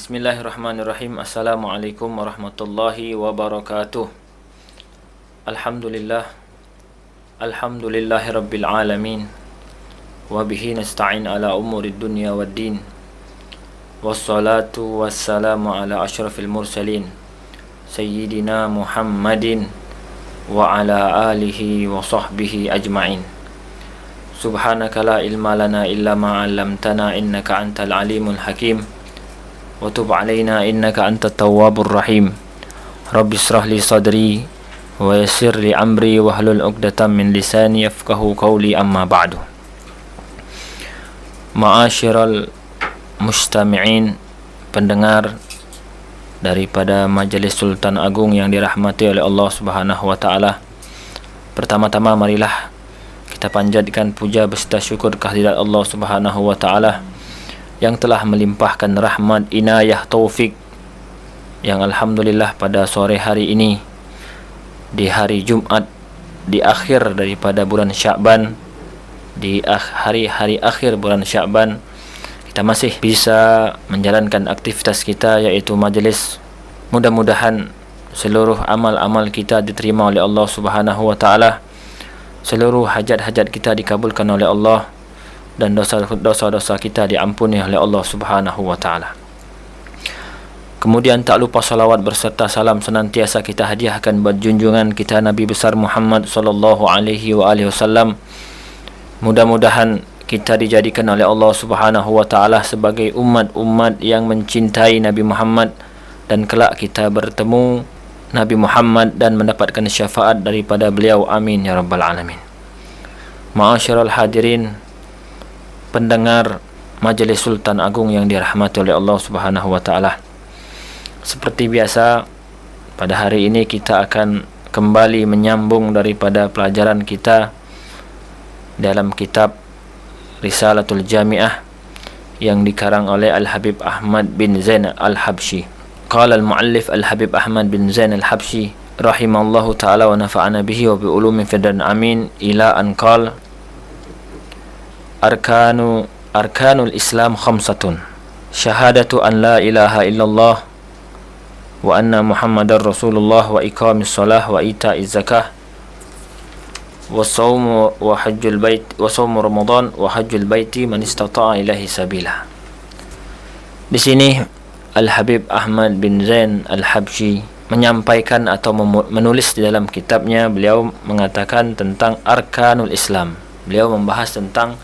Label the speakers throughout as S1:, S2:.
S1: Bismillahirrahmanirrahim. Assalamualaikum warahmatullahi wabarakatuh. Alhamdulillah. Alhamdulillahi rabbil alamin. Wa bihi nasta'in ala umurid dunya waddin. Wassalatu wassalamu ala ashrafil mursalin Sayyidina Muhammadin wa ala alihi wa sahbihi ajma'in. Subhanaka la ilma lana illa ma 'allamtana innaka antal alimul hakim. Wa tub 'alaina innaka antat tawwabur rahim. Rabbi israh li sadri wa yassir li amri wahlul 'uqdatam min lisani yafqahu qawli, amma ba'du. Ma'asyiral mustami'in, pendengar daripada Majelis Sultan Agung yang dirahmati oleh Allah Subhanahu wa taala. Pertama-tama marilah kita panjatkan puja beserta syukur kehadirat Allah Subhanahu wa taala yang telah melimpahkan rahmat, inayah, taufik, yang alhamdulillah pada sore hari ini, di hari Jumat, di akhir daripada bulan Sya'ban, di hari-hari akhir bulan Sya'ban, kita masih bisa menjalankan aktivitas kita, yaitu majlis. Mudah-mudahan seluruh amal-amal kita diterima oleh Allah Subhanahu wa taala, seluruh hajat-hajat kita dikabulkan oleh Allah, dan dosa-dosa kita diampuni oleh Allah Subhanahu wa taala. Kemudian tak lupa salawat berserta salam senantiasa kita hadiahkan buat junjungan kita Nabi besar Muhammad sallallahu alaihi wasallam. Mudah-mudahan kita dijadikan oleh Allah Subhanahu wa taala sebagai umat-umat yang mencintai Nabi Muhammad, dan kelak kita bertemu Nabi Muhammad dan mendapatkan syafaat daripada beliau. Amin ya rabbal alamin. Ma'asyiral hadirin, pendengar Majelis Sultan Agung yang dirahmati oleh Allah Subhanahu wa taala. Seperti biasa, pada hari ini kita akan kembali menyambung daripada pelajaran kita dalam kitab Risalatul Jami'ah yang dikarang oleh Al-Habib Ahmad bin Zain Al-Habsyi. Qala al-muallif Al-Habib Ahmad bin Zain Al-Habsyi rahimallahu ta'ala wa nafa'ana bihi wa bi ulumin fid amin, ila an qala Arkanul Islam khamsatun. Syahadatu an la ilaha illallah wa anna Muhammadar Rasulullah wa iqamis shalah wa ita'iz zakah wa shaum wa hajjul bait wa shaum Ramadan wa hajjul baiti man istata'a ilaihi sabila. Di sini Al-Habib Ahmad bin Zain Al-Habsyi menyampaikan atau menulis di dalam kitabnya, beliau mengatakan tentang Arkanul Islam. Beliau membahas tentang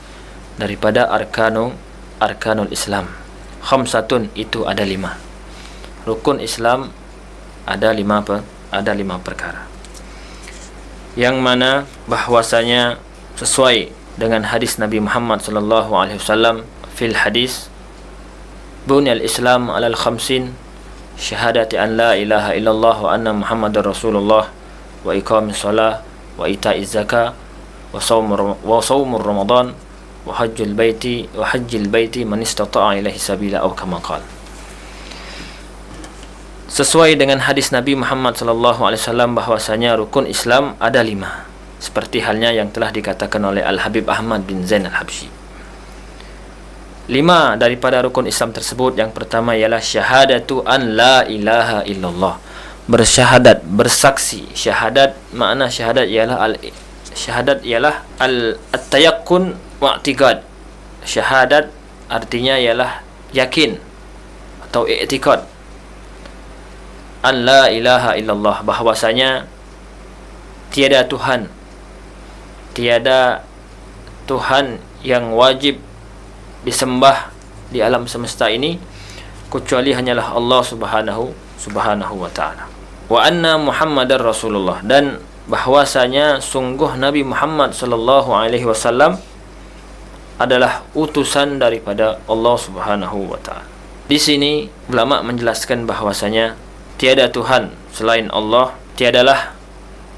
S1: daripada arkanul Islam. Khamsatun, itu ada 5. Rukun Islam ada 5 perkara. Yang mana bahwasanya sesuai dengan hadis Nabi Muhammad sallallahu alaihi wasallam, fil hadis bunyal Islam alal khamsin, syahadati an la ilaha illallah wa anna Muhammadar Rasulullah wa iqamis shalah wa ita'iz zakah wa shaumur Ramadan wa hajjul baiti man istata'a ilaihi sabila, atau kama qala. Sesuai dengan hadis Nabi Muhammad sallallahu alaihi wasallam bahwasanya rukun Islam ada 5, seperti halnya yang telah dikatakan oleh Al-Habib Ahmad bin Zain Al-Habsyi. 5 daripada rukun Islam tersebut, yang pertama ialah syahadatu an la ilaha illallah, bersyahadat, bersaksi. Syahadat, makna syahadat ialah at-tayaqqun wa'tiqad. Syahadat artinya ialah yakin atau i'tiqad. An la ilaha illallah, bahwasanya tiada Tuhan yang wajib disembah di alam semesta ini kecuali hanyalah Allah subhanahu wa ta'ala. Wa anna Muhammadar Rasulullah, dan bahwasanya sungguh Nabi Muhammad sallallahu alaihi wasallam adalah utusan daripada Allah Subhanahu wa taala. Di sini ulama menjelaskan bahwasanya tiada Tuhan selain Allah, tiadalah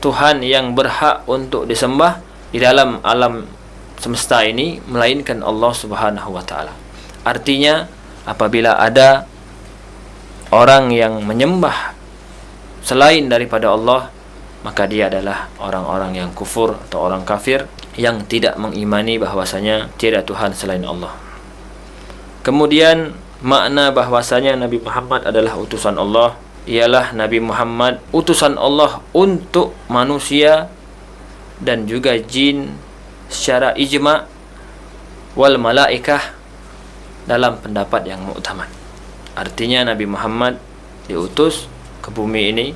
S1: Tuhan yang berhak untuk disembah di dalam alam semesta ini melainkan Allah Subhanahu wa taala. Artinya apabila ada orang yang menyembah selain daripada Allah, maka dia adalah orang-orang yang kufur atau orang kafir yang tidak mengimani bahwasanya tiada Tuhan selain Allah. Kemudian makna bahwasanya Nabi Muhammad adalah utusan Allah ialah Nabi Muhammad utusan Allah untuk manusia dan juga jin secara ijma' wal malaikah dalam pendapat yang muktamad. Artinya Nabi Muhammad diutus ke bumi ini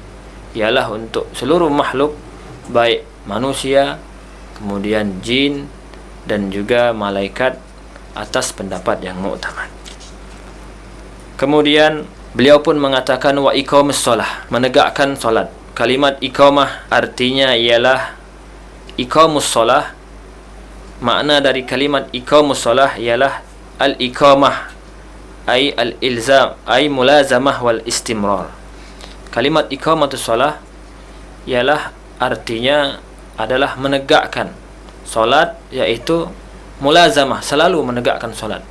S1: ialah untuk seluruh makhluk, baik manusia, kemudian jin dan juga malaikat, atas pendapat yang muktamad. Kemudian beliau pun mengatakan wa iqamus shalah, menegakkan solat. Kalimat iqamah artinya ialah iqamus shalah. Makna dari kalimat iqamus shalah ialah al-iqamah ay al-ilzam ay mulazamah wal istimrar. Kalimat iqamatus shalah ialah artinya adalah menegakkan solat, yaitu mulazamah, selalu menegakkan solat.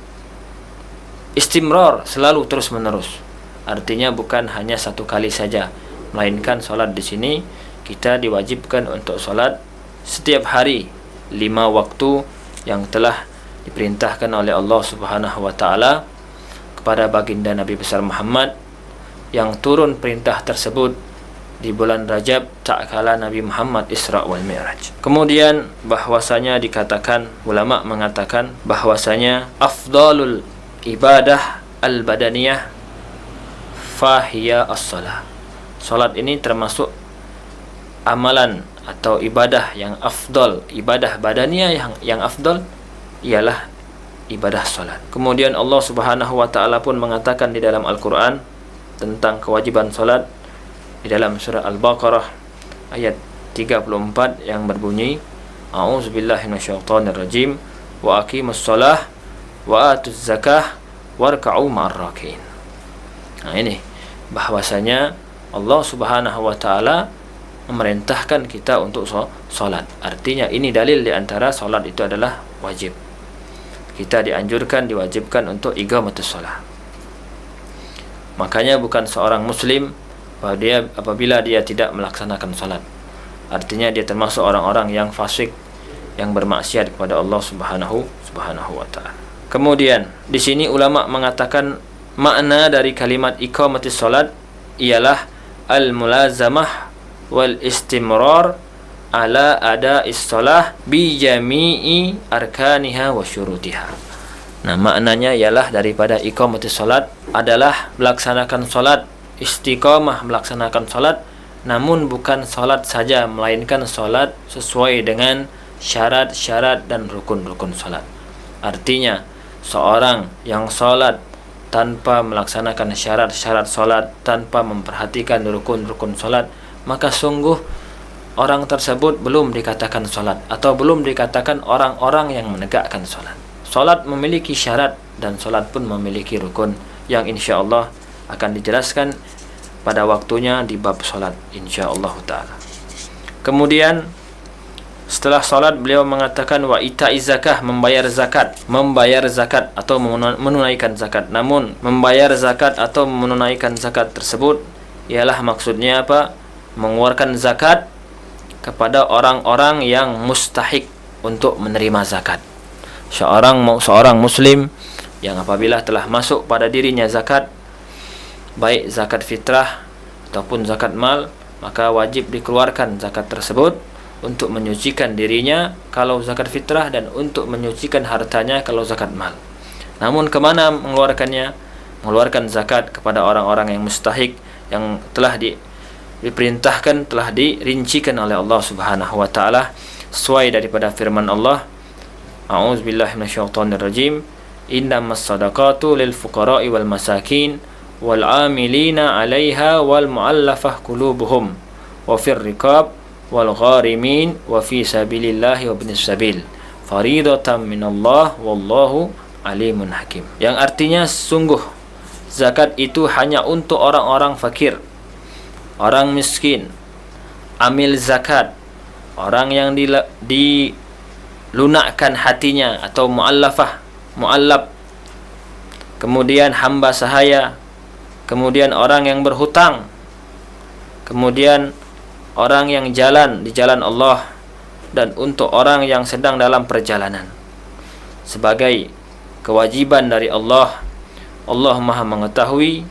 S1: Istimrar, selalu terus menerus. Artinya bukan hanya satu kali saja, melainkan solat di sini kita diwajibkan untuk solat setiap hari 5 waktu yang telah diperintahkan oleh Allah Subhanahu wa taala kepada baginda Nabi besar Muhammad, yang turun perintah tersebut di bulan Rajab tak kala Nabi Muhammad Isra wal Mi'raj. Kemudian bahwasanya dikatakan, ulama mengatakan bahwasanya afdalul ibadah al-badaniyah fahiya as-salah. Salat ini termasuk amalan atau ibadah yang afdal, ibadah badaniyah yang afdal ialah ibadah salat. Kemudian Allah Subhanahu wa taala pun mengatakan di dalam Al-Qur'an tentang kewajiban salat di dalam surah Al-Baqarah ayat 34 yang berbunyi A'udzubillahi minasyaitonirrajim wa aqimus shalah wa atuz zakah warka'u ma'ar raki'in. Nah, ini bahwasanya Allah Subhanahu wa taala memerintahkan kita untuk salat. Artinya ini dalil di antara salat itu adalah wajib. Kita dianjurkan, diwajibkan untuk iqamatus shalah. Makanya bukan seorang muslim apabila dia tidak melaksanakan salat, artinya dia termasuk orang-orang yang fasik, yang bermaksiat kepada Allah Subhanahu wa taala. Kemudian di sini ulama mengatakan makna dari kalimat iqamatis salat ialah al-mulazamah wal istimrar ala ada'is shalah bi jami'i arkaniha wa syurutiha. Nah, maknanya ialah daripada iqamatis salat adalah melaksanakan salat, istiqamah melaksanakan salat, namun bukan salat saja, melainkan salat sesuai dengan syarat-syarat dan rukun-rukun salat. Artinya seorang yang salat tanpa melaksanakan syarat-syarat salat, tanpa memperhatikan rukun-rukun salat, maka sungguh orang tersebut belum dikatakan salat, atau belum dikatakan orang-orang yang menegakkan salat. Salat memiliki syarat dan salat pun memiliki rukun yang insyaallah akan dijelaskan pada waktunya di bab salat insyaallah taala. Kemudian setelah salat beliau mengatakan wa ita'iz zakah, membayar zakat atau menunaikan zakat. Namun membayar zakat atau menunaikan zakat tersebut ialah maksudnya apa? Mengeluarkan zakat kepada orang-orang yang mustahik untuk menerima zakat. Seorang muslim yang apabila telah masuk pada dirinya zakat, baik zakat fitrah ataupun zakat mal, maka wajib dikeluarkan zakat tersebut untuk menyucikan dirinya kalau zakat fitrah, dan untuk menyucikan hartanya kalau zakat mal. Namun kemana mengeluarkannya? Mengeluarkan zakat kepada orang-orang yang mustahik, yang telah diperintahkan, telah dirincikan oleh Allah Subhanahu wa taala sesuai daripada firman Allah, A'udzubillahi minasyaitonirrajim, innamas shadaqatu lil fuqara'i wal masakin wal 'amilina 'alaiha wal mu'allafah qulubuhum wa fir riqab wal gharimin wa fi sabilillahi wa ibnis sabil faridatan minallah wallahu alimun hakim. Yang artinya sungguh zakat itu hanya untuk orang-orang fakir, orang miskin, amil zakat, orang yang dilunakkan hatinya atau mu'allaf, kemudian hamba sahaya, kemudian orang yang berhutang, kemudian orang yang jalan di jalan Allah, dan untuk orang yang sedang dalam perjalanan. Sebagai kewajiban dari Allah Allah Maha mengetahui,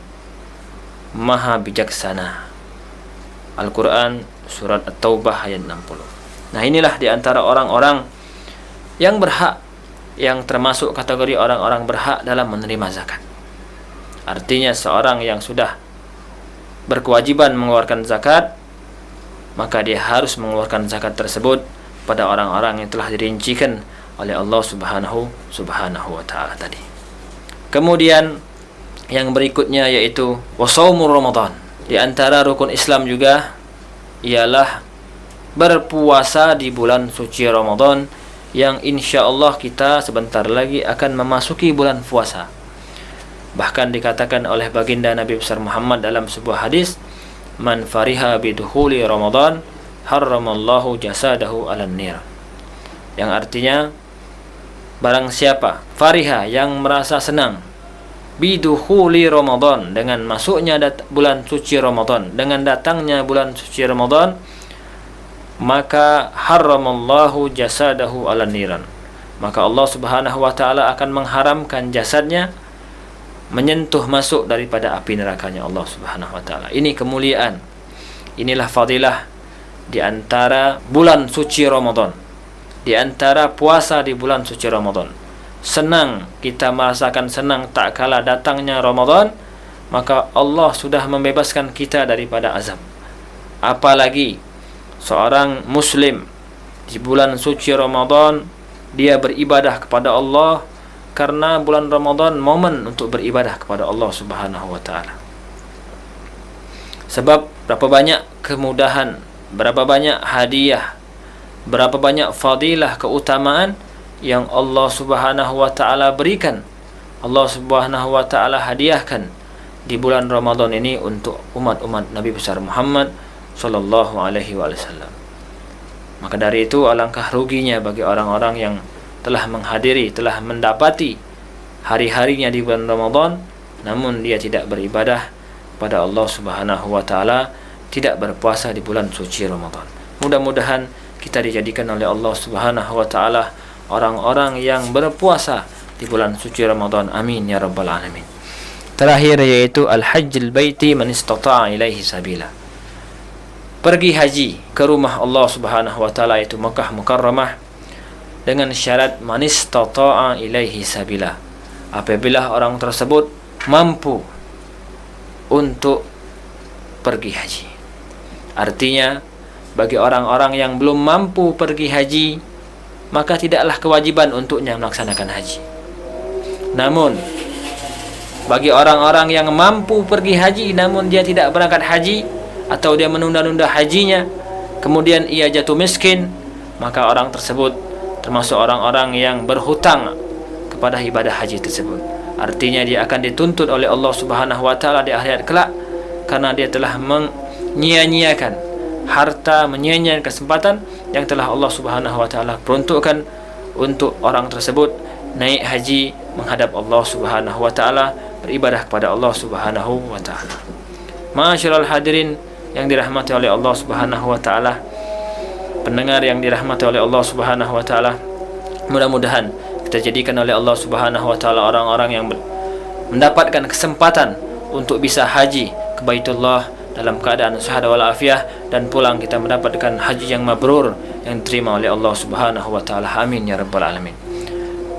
S1: Maha bijaksana. Al-Quran surat At-Taubah ayat 60. Nah, inilah di antara orang-orang yang berhak, yang termasuk kategori orang-orang berhak dalam menerima zakat. Artinya seorang yang sudah berkewajiban mengeluarkan zakat, maka dia harus mengeluarkan zakat tersebut pada orang-orang yang telah dirincikan oleh Allah Subhanahu wa ta'ala tadi. Kemudian yang berikutnya yaitu wasaumur Ramadan. Di antara rukun Islam juga ialah berpuasa di bulan suci Ramadan, yang insya Allah kita sebentar lagi akan memasuki bulan puasa. Bahkan dikatakan oleh baginda Nabi besar Muhammad dalam sebuah hadis, man fariha bidukhuli Ramadan harramallahu jasadahu alan nir. Yang artinya, barang siapa fariha, yang merasa senang, bidukhuli Ramadan, dengan masuknya bulan suci Ramadan, dengan datangnya bulan suci Ramadan, maka harramallahu jasadahu alan niran, maka Allah Subhanahu wa ta'ala akan mengharamkan jasadnya menyentuh masuk daripada api nerakanya Allah Subhanahu wa ta'ala. Ini kemuliaan, inilah fadilah di antara bulan suci Ramadan, di antara puasa di bulan suci Ramadan. Senang, kita merasakan senang tak kala datangnya Ramadan, maka Allah sudah membebaskan kita daripada azab. Apalagi seorang muslim di bulan suci Ramadan, dia beribadah kepada Allah, karena bulan Ramadan momen untuk beribadah kepada Allah Subhanahu wa ta'ala. Sebab berapa banyak kemudahan, berapa banyak hadiah, berapa banyak fadilah, keutamaan yang Allah Subhanahu wa ta'ala berikan, Allah Subhanahu wa ta'ala hadiahkan di bulan Ramadan ini untuk umat-umat Nabi besar Muhammad sallallahu alaihi wasallam. Maka dari itu alangkah ruginya bagi orang-orang yang telah menghadiri, telah mendapati hari-harinya di bulan Ramadan, namun dia tidak beribadah pada Allah Subhanahu wa ta'ala, tidak berpuasa di bulan suci Ramadan. Mudah-mudahan kita dijadikan oleh Allah Subhanahu wa ta'ala orang-orang yang berpuasa di bulan suci Ramadan. Amin ya rabbal alamin. Terakhir yaitu al-hajjul baiti man istata'a ilaihi sabila. Pergi haji ke rumah Allah Subhanahu wa ta'ala, itu Makkah Mukarramah, dengan syarat man istata'a ilaihi sabila, apabila orang tersebut mampu untuk pergi haji. Artinya bagi orang-orang yang belum mampu pergi haji, maka tidaklah kewajiban untuknya melaksanakan haji. Namun bagi orang-orang yang mampu pergi haji namun dia tidak berangkat haji, atau dia menunda-nunda hajinya, kemudian ia jatuh miskin, maka orang tersebut termasuk orang-orang yang berhutang kepada ibadah haji tersebut. Artinya dia akan dituntut oleh Allah Subhanahu wa ta'ala di akhirat kelak, karena dia telah menyia-nyiakan harta, menyia-nyiakan kesempatan yang telah Allah Subhanahu wa ta'ala peruntukkan untuk orang tersebut naik haji menghadap Allah Subhanahu wa ta'ala, beribadah kepada Allah Subhanahu wa ta'ala. Ma'asyiral hadirin yang dirahmati oleh Allah Subhanahu wa ta'ala, pendengar yang dirahmati oleh Allah Subhanahu wa ta'ala, mudah-mudahan kita jadikan oleh Allah Subhanahu wa ta'ala orang-orang yang mendapatkan kesempatan untuk bisa haji ke Baitullah dalam keadaan sehat walafiat, dan pulang kita mendapatkan haji yang mabrur, yang diterima oleh Allah Subhanahu wa ta'ala. Amin ya rabbal alamin.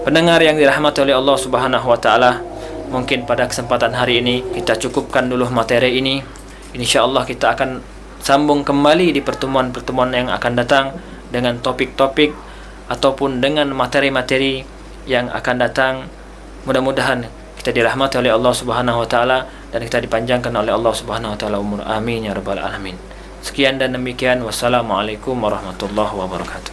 S1: Pendengar yang dirahmati oleh Allah Subhanahu wa ta'ala, mungkin pada kesempatan hari ini kita cukupkan dulu materi ini. InsyaAllah kita akan sambung kembali di pertemuan-pertemuan yang akan datang dengan topik-topik ataupun dengan materi-materi yang akan datang. Mudah-mudahan kita dirahmati oleh Allah Subhanahu wa ta'ala dan kita dipanjangkan oleh Allah Subhanahu wa ta'ala umur. Amin ya rabbal alamin. Sekian dan demikian. Wassalamualaikum warahmatullahi wabarakatuh.